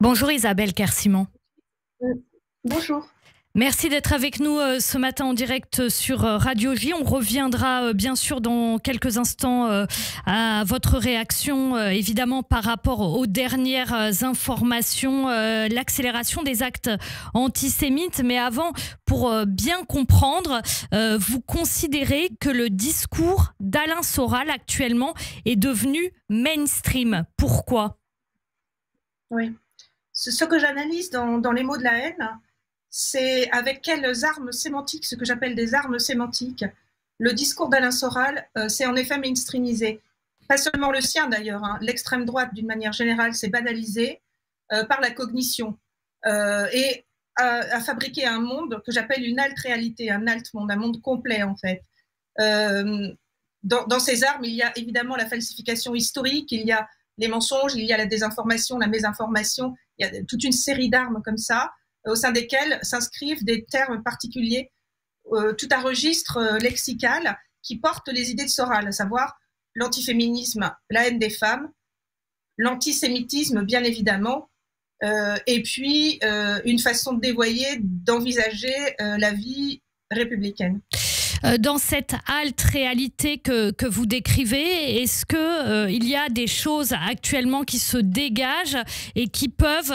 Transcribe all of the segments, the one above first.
Bonjour Isabelle Kersimon. Bonjour. Merci d'être avec nous ce matin en direct sur Radio J. On reviendra bien sûr dans quelques instants à votre réaction, évidemment par rapport aux dernières informations, l'accélération des actes antisémites. Mais avant, pour bien comprendre, vous considérez que le discours d'Alain Soral actuellement est devenu mainstream. Pourquoi ? Oui. Ce que j'analyse dans les mots de la haine, c'est avec quelles armes sémantiques, ce que j'appelle des armes sémantiques, le discours d'Alain Soral s'est en effet mainstreamisé. Pas seulement le sien d'ailleurs, hein. L'extrême droite d'une manière générale s'est banalisée par la cognition et a fabriqué un monde que j'appelle une alt-réalité, un alt-monde, un monde complet en fait. Dans ces armes, il y a évidemment la falsification historique, il y a les mensonges, il y a la désinformation, la mésinformation, il y a toute une série d'armes comme ça, au sein desquelles s'inscrivent des termes particuliers, tout un registre lexical qui porte les idées de Soral, à savoir l'antiféminisme, la haine des femmes, l'antisémitisme bien évidemment, et puis une façon de dévoyer, d'envisager la vie républicaine. Dans cette alt-réalité que vous décrivez, est-ce qu'il y a des choses actuellement qui se dégagent et qui peuvent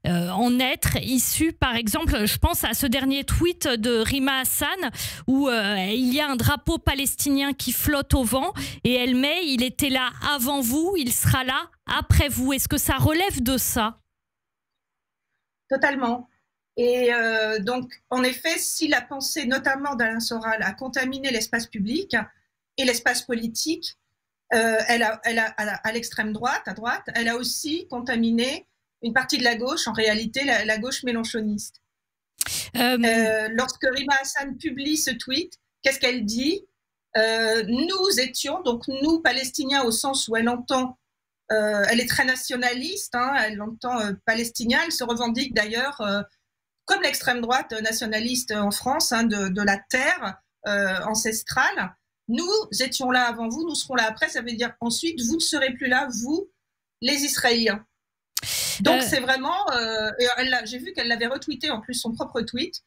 en être issues? Par exemple, je pense à ce dernier tweet de Rima Hassan où il y a un drapeau palestinien qui flotte au vent et elle met « Il était là avant vous, il sera là après vous ». Est-ce que ça relève de ça? Totalement. Et donc, en effet, si la pensée, notamment d'Alain Soral, a contaminé l'espace public et l'espace politique, à l'extrême droite, à droite, elle a aussi contaminé une partie de la gauche, en réalité la gauche mélenchoniste. Lorsque Rima Hassan publie ce tweet, qu'est-ce qu'elle dit? Nous étions, donc nous, Palestiniens, au sens où elle entend, elle est très nationaliste, hein, elle entend palestinien, elle se revendique d'ailleurs comme l'extrême droite nationaliste en France, hein, de la terre ancestrale. Nous étions là avant vous, nous serons là après, ça veut dire ensuite, vous ne serez plus là, vous, les Israéliens. Donc c'est vraiment, j'ai vu qu'elle l'avait retweeté en plus, son propre tweet,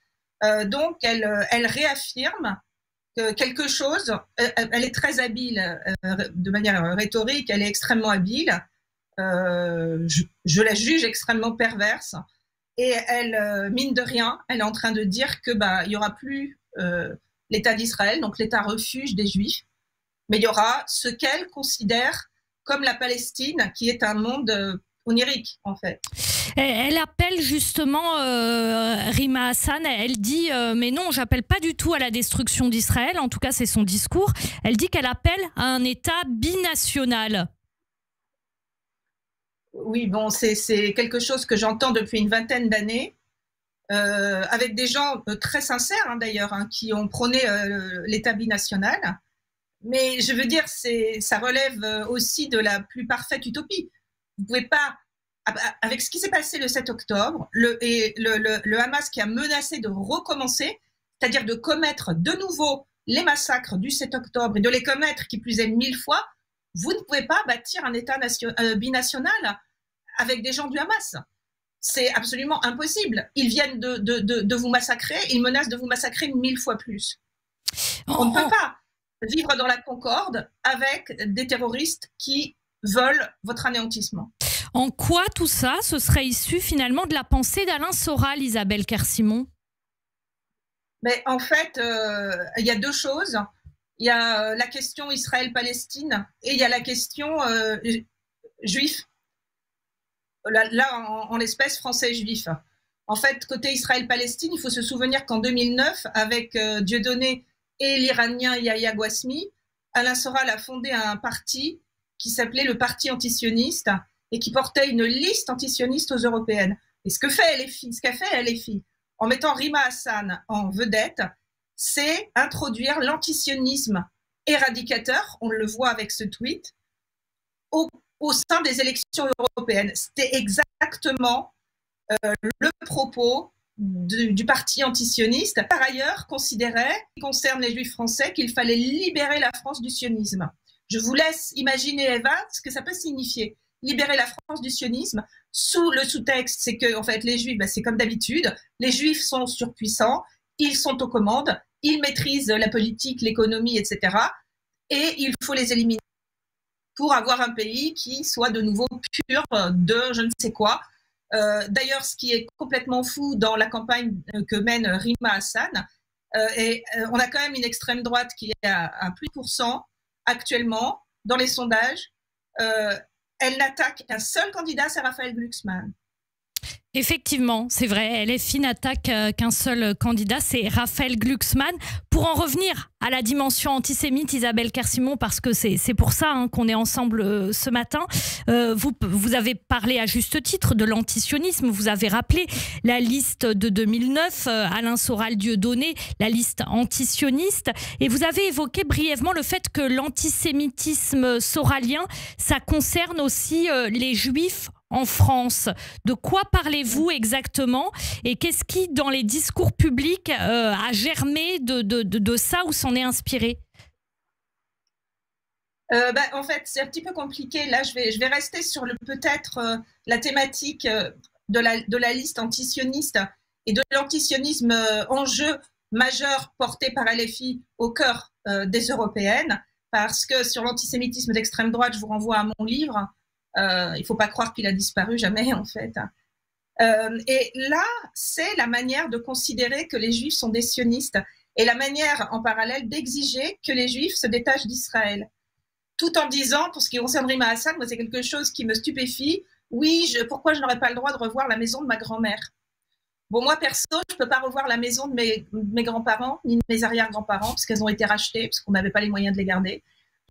donc elle réaffirme que quelque chose, elle est très habile de manière rhétorique, elle est extrêmement habile, je la juge extrêmement perverse. Et elle, mine de rien, elle est en train de dire que il n'y aura plus l'État d'Israël, donc l'État refuge des Juifs, mais il y aura ce qu'elle considère comme la Palestine, qui est un monde onirique, en fait. Elle appelle justement Rima Hassan, elle dit mais non, j'appelle pas du tout à la destruction d'Israël, en tout cas c'est son discours. Elle dit qu'elle appelle à un État binational. Oui, bon, c'est quelque chose que j'entends depuis une vingtaine d'années, avec des gens très sincères, hein, d'ailleurs, hein, qui ont prôné l'État binational. Mais je veux dire, ça relève aussi de la plus parfaite utopie. Vous ne pouvez pas, avec ce qui s'est passé le 7 octobre, le Hamas qui a menacé de recommencer, c'est-à-dire de commettre de nouveau les massacres du 7 octobre et de les commettre, qui plus est 1000 fois, vous ne pouvez pas bâtir un État binational avec des gens du Hamas. C'est absolument impossible. Ils viennent de vous massacrer, ils menacent de vous massacrer 1000 fois plus. On ne peut pas vivre dans la concorde avec des terroristes qui veulent votre anéantissement. En quoi tout ça, ce serait issu finalement de la pensée d'Alain Soral, Isabelle Kersimon? Mais en fait, il y a deux choses. Il y a la question Israël-Palestine et il y a la question juif. Là, en l'espèce, français juif. En fait, côté Israël-Palestine, il faut se souvenir qu'en 2009, avec Dieudonné et l'Iranien Yahya Gouasmi, Alain Soral a fondé un parti qui s'appelait le Parti antisioniste et qui portait une liste antisioniste aux européennes. Et ce qu'a fait LFI, en mettant Rima Hassan en vedette, c'est introduire l'antisionisme éradicateur, on le voit avec ce tweet, au sein des élections européennes. C'était exactement le propos du parti antisioniste. Par ailleurs, considérait, qui concerne les juifs français, qu'il fallait libérer la France du sionisme. Je vous laisse imaginer, Eva, ce que ça peut signifier. Libérer la France du sionisme. sous le sous-texte, c'est que en fait, les Juifs, c'est comme d'habitude, les Juifs sont surpuissants, ils sont aux commandes, ils maîtrisent la politique, l'économie, etc. Et il faut les éliminer pour avoir un pays qui soit de nouveau pur de je ne sais quoi. D'ailleurs, ce qui est complètement fou dans la campagne que mène Rima Hassan, on a quand même une extrême droite qui est à plus de % actuellement dans les sondages. Elle n'attaque qu'un seul candidat, c'est Raphaël Glucksmann. Effectivement, c'est vrai, LFI n'attaque qu'un seul candidat, c'est Raphaël Glucksmann. Pour en revenir à la dimension antisémite, Isabelle Kersimon, parce que c'est pour ça qu'on est ensemble ce matin, vous avez parlé à juste titre de l'antisionisme, vous avez rappelé la liste de 2009, Alain Soral-Dieudonné, la liste antisioniste, et vous avez évoqué brièvement le fait que l'antisémitisme soralien, ça concerne aussi les Juifs en France. De quoi parlez-vous exactement et qu'est-ce qui, dans les discours publics, a germé de ça ou s'en est inspiré? En fait, c'est un petit peu compliqué. Là, je vais rester sur peut-être la thématique de la liste antisioniste et de l'antisionisme enjeu majeur porté par LFI au cœur des européennes, parce que sur l'antisémitisme d'extrême droite, je vous renvoie à mon livre. Il ne faut pas croire qu'il a disparu jamais, en fait. Et là, c'est la manière de considérer que les Juifs sont des sionistes et la manière, en parallèle, d'exiger que les Juifs se détachent d'Israël. Tout en disant, pour ce qui concerne Rima Hassan, moi, c'est quelque chose qui me stupéfie. Oui, pourquoi je n'aurais pas le droit de revoir la maison de ma grand-mère? Bon, moi, perso, je ne peux pas revoir la maison de mes grands-parents, ni de mes arrière-grands-parents, parce qu'elles ont été rachetées, parce qu'on n'avait pas les moyens de les garder.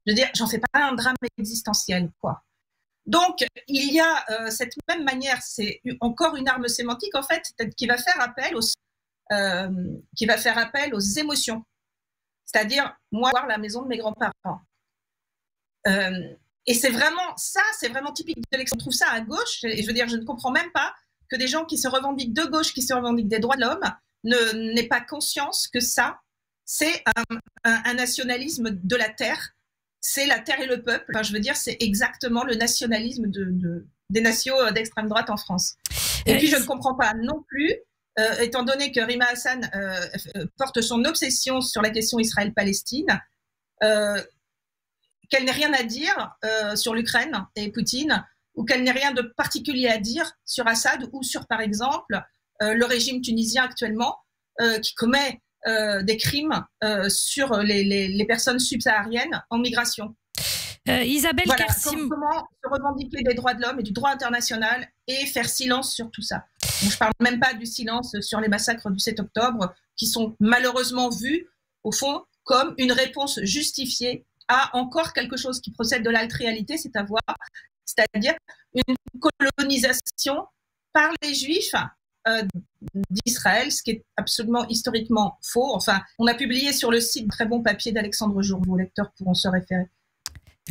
Je veux dire, j'en fais pas un drame existentiel, quoi. Donc, il y a cette même manière, c'est encore une arme sémantique, en fait, qui va faire appel aux émotions. C'est-à-dire, moi, voir la maison de mes grands-parents. Et c'est vraiment ça, c'est vraiment typique de l'extrême. On trouve ça à gauche, et je veux dire, je ne comprends même pas que des gens qui se revendiquent de gauche, qui se revendiquent des droits de l'homme, n'aient pas conscience que ça, c'est un nationalisme de la terre. C'est la terre et le peuple. Enfin, je veux dire, c'est exactement le nationalisme des nations d'extrême droite en France. Et puis, je ne comprends pas non plus, étant donné que Rima Hassan porte son obsession sur la question Israël-Palestine, qu'elle n'ait rien à dire sur l'Ukraine et Poutine, ou qu'elle n'ait rien de particulier à dire sur Assad ou sur, par exemple, le régime tunisien actuellement, qui commet des crimes sur les personnes subsahariennes en migration. Isabelle Kersimon, comment se revendiquer des droits de l'homme et du droit international et faire silence sur tout ça. Donc, je ne parle même pas du silence sur les massacres du 7 octobre qui sont malheureusement vus, au fond, comme une réponse justifiée à encore quelque chose qui procède de l'altréalité, c'est-à-dire une colonisation par les Juifs d'Israël, ce qui est absolument historiquement faux. Enfin, on a publié sur le site un très bon papier d'Alexandre Jour, vos lecteurs pourront se référer.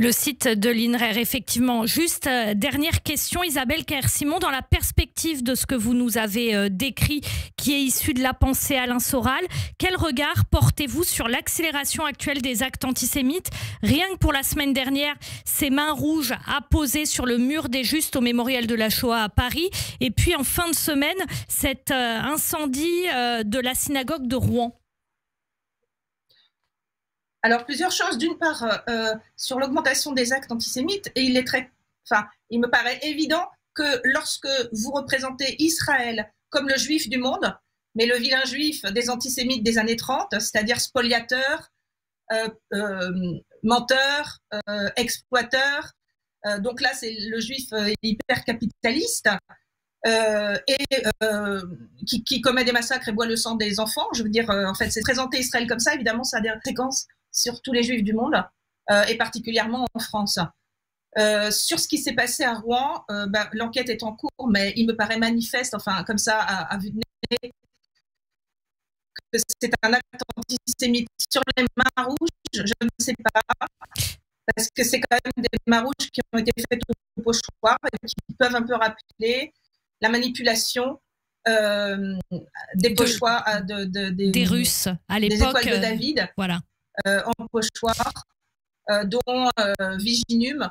Le site de l'INRER, effectivement. Juste, dernière question, Isabelle Kersimon, dans la perspective de ce que vous nous avez décrit, qui est issu de la pensée Alain Soral, quel regard portez-vous sur l'accélération actuelle des actes antisémites? Rien que pour la semaine dernière, ces mains rouges apposées sur le mur des Justes au mémorial de la Shoah à Paris. Et puis, en fin de semaine, cet incendie de la synagogue de Rouen. Alors, plusieurs choses. D'une part, sur l'augmentation des actes antisémites, et il me paraît évident que lorsque vous représentez Israël comme le juif du monde, mais le vilain juif des antisémites des années 30, c'est-à-dire spoliateur, menteur, exploiteur, donc là, c'est le juif hyper capitaliste, qui commet des massacres et boit le sang des enfants. Je veux dire, en fait, c'est présenter Israël comme ça, évidemment, ça a des conséquences sur tous les juifs du monde, et particulièrement en France. Sur ce qui s'est passé à Rouen, l'enquête est en cours, mais il me paraît manifeste, enfin, comme ça, à vue de nez, que c'est un acte antisémite. Sur les mains rouges, je ne sais pas, parce que c'est quand même des mains rouges qui ont été faites au pochoir et qui peuvent un peu rappeler la manipulation des pochoirs des Russes à l'époque, des étoiles de David, voilà. En pochoir, dont Viginum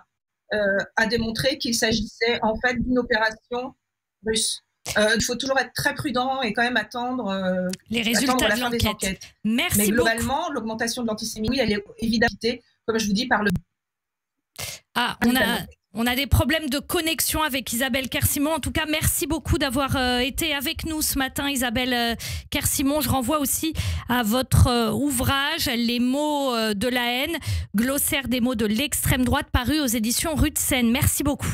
a démontré qu'il s'agissait en fait d'une opération russe. Il faut toujours être très prudent et quand même attendre les résultats la de fin des l'enquête. enquêtes. Merci Mais globalement, beaucoup. l'augmentation de l'antisémitisme, elle est évidemment, comme je vous dis, par le... Ah, on a des problèmes de connexion avec Isabelle Kersimon. En tout cas, merci beaucoup d'avoir été avec nous ce matin, Isabelle Kersimon. Je renvoie aussi à votre ouvrage, Les mots de la haine, glossaire des mots de l'extrême droite, paru aux éditions Rue de Seine. Merci beaucoup.